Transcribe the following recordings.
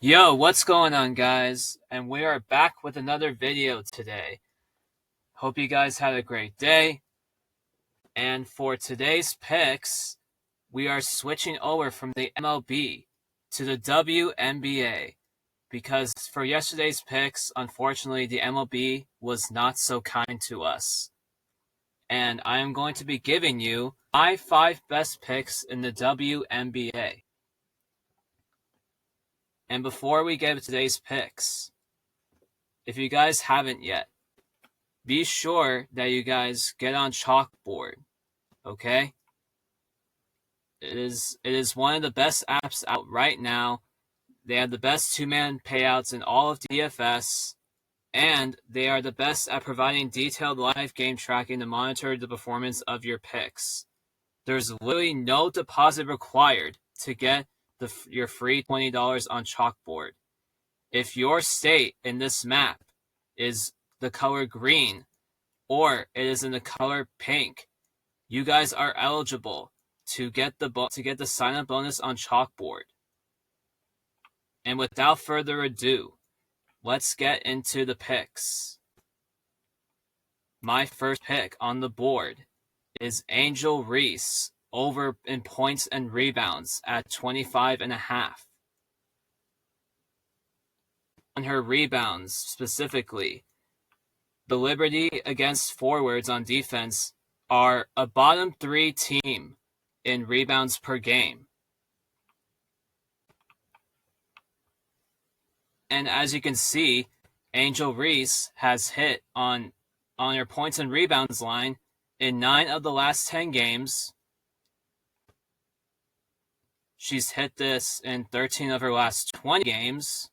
Yo, what's going on, guys? And we are back with another video today. Hope you guys had a great day. And for today's picks, we are switching over from the MLB to the WNBA. Because for yesterday's picks, unfortunately, the MLB was not so kind to us. And I am going to be giving you my 5 best picks in the WNBA. And before we get to today's picks, if you guys haven't yet, be sure that you guys get on Chalkboard, okay? It is one of the best apps out right now. They have the best 2-man payouts in all of DFS, and they are the best at providing detailed live game tracking to monitor the performance of your picks. There's literally no deposit required to get your free $20 on Chalkboard. If your state in this map is the color green or it is in the color pink, you guys are eligible to get the sign-up bonus on Chalkboard. And without further ado, let's get into the picks. My first pick on the board is Angel Reese over in points and rebounds at 25.5. On her rebounds specifically, the Liberty against forwards on defense are a bottom 3 team in rebounds per game. And as you can see, Angel Reese has hit on her points and rebounds line in 9 of the last 10 games. She's hit this in 13 of her last 20 games.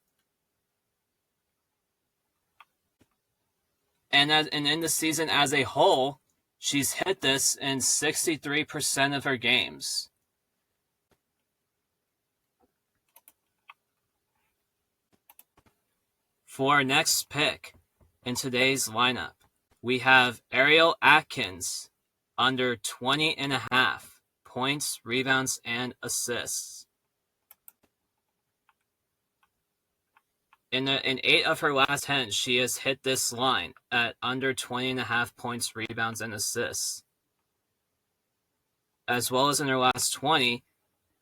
And in the season as a whole, she's hit this in 63% of her games. For our next pick in today's lineup, we have Ariel Atkins under 20.5 points, rebounds, and assists. In 8 of her last 10, she has hit this line at under 20.5 points, rebounds, and assists. As well as in her last 20,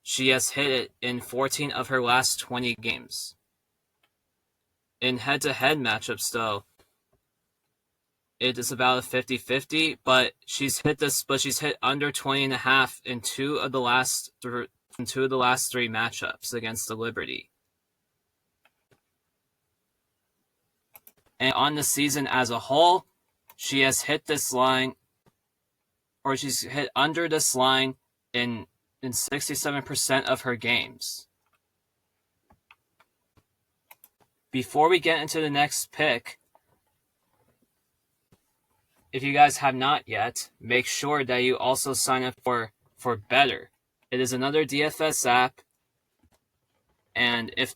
she has hit it in 14 of her last 20 games. In head-to-head matchups, though, it is about a 50-50, but she's hit under 20.5 in 2 of the last 3 matchups against the Liberty. And on the season as a whole, she has hit this line, or she's hit under this line in 67% of her games. Before we get into the next pick, if you guys have not yet, make sure that you also sign up for Betr. It is another DFS app, and if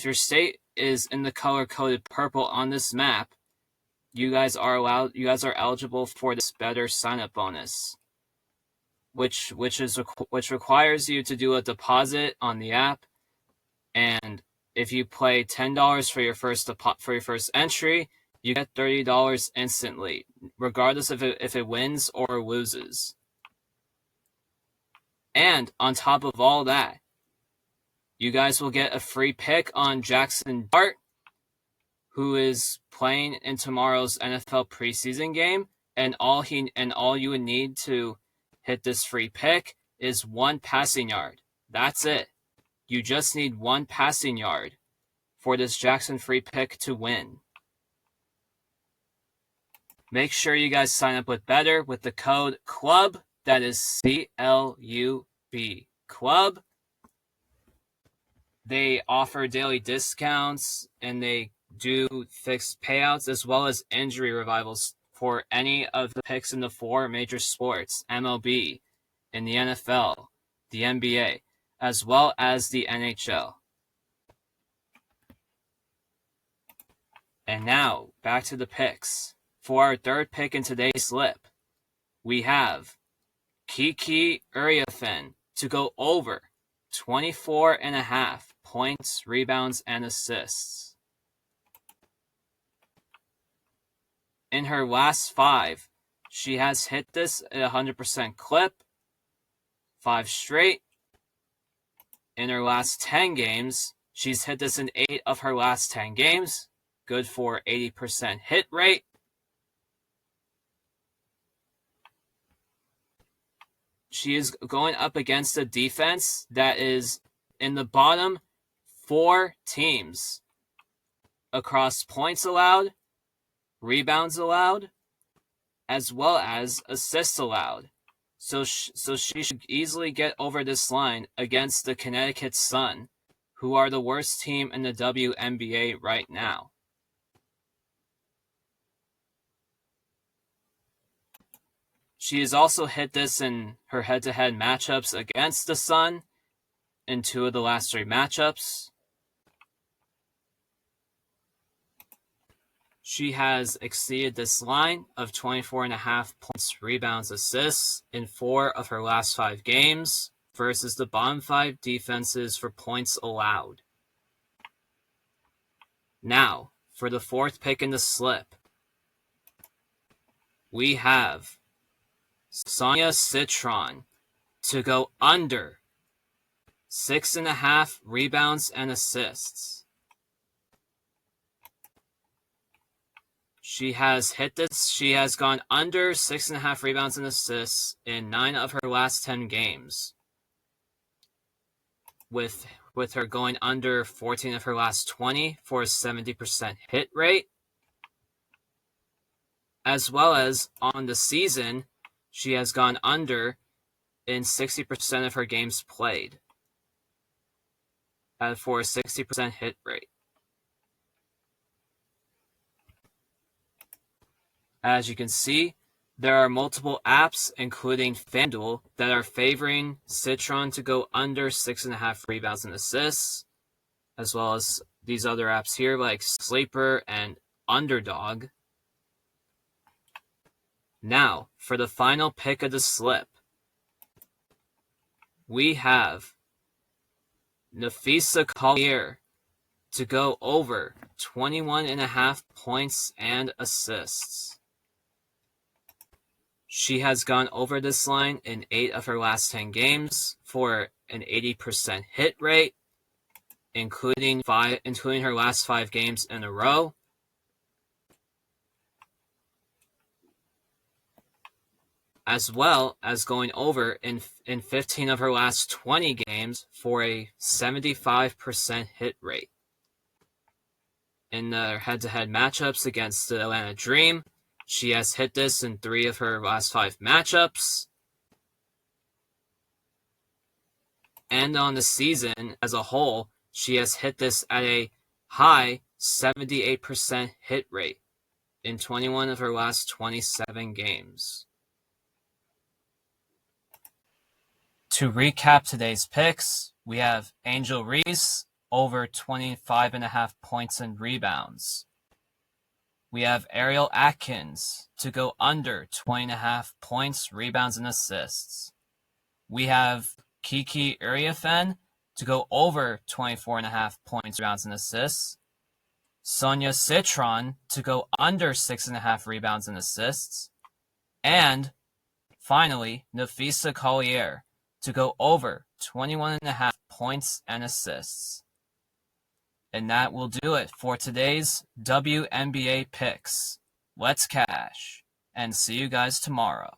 your state is in the color coded purple on this map, you guys are eligible for this Betr sign up bonus, which requires you to do a deposit on the app, and if you play $10 for your first entry, you get $30 instantly, regardless if it wins or loses. And on top of all that, you guys will get a free pick on Jackson Dart, who is playing in tomorrow's NFL preseason game, and all you would need to hit this free pick is 1 passing yard. That's it. You just need 1 passing yard for this Jackson free pick to win. Make sure you guys sign up with Betr with the code CLUB. That is CLUB, CLUB. They offer daily discounts, and they do fixed payouts as well as injury revivals for any of the picks in the 4 major sports: MLB, in the NFL, the NBA, as well as the NHL. And now, back to the picks. For our third pick in today's slip, we have Kiki Uriafen to go over 24.5 points, rebounds, and assists. In her last 5, she has hit this at 100% clip, 5 straight. In her last 10 games, she's hit this in 8 of her last 10 games, good for 80% hit rate. She is going up against a defense that is in the bottom 4 teams across points allowed, rebounds allowed, as well as assists allowed. So she should easily get over this line against the Connecticut Sun, who are the worst team in the WNBA right now. She has also hit this in her head-to-head matchups against the Sun in 2 of the last 3 matchups. She has exceeded this line of 24.5 points, rebounds, assists in 4 of her last 5 games versus the bottom 5 defenses for points allowed. Now, for the 4th pick in the slip, we have Sonia Citron to go under 6.5 rebounds and assists. She has hit this. She has gone under 6.5 rebounds and assists in 9 of her last 10 games, with her going under 14 of her last 20 for a 70% hit rate. As well as on the season, she has gone under in 60% of her games played for a 60% hit rate. As you can see, there are multiple apps, including FanDuel, that are favoring Citron to go under 6.5 rebounds and assists, as well as these other apps here like Sleeper and Underdog. Now, for the final pick of the slip, we have Nafisa Collier to go over 21.5 points and assists. She has gone over this line in 8 of her last 10 games for an 80% hit rate, including her last 5 games in a row. As well as going over in 15 of her last 20 games for a 75% hit rate. In their head-to-head matchups against the Atlanta Dream, she has hit this in 3 of her last 5 matchups. And on the season as a whole, she has hit this at a high 78% hit rate in 21 of her last 27 games. To recap today's picks, we have Angel Reese over 25.5 points and rebounds. We have Ariel Atkins to go under 20.5 points, rebounds, and assists. We have Kiki Uriafen to go over 24.5 points, rebounds, and assists. Sonia Citron to go under 6.5 rebounds and assists. And finally, Nafisa Collier to go over 21.5 points and assists. And that will do it for today's WNBA picks. Let's cash, and see you guys tomorrow.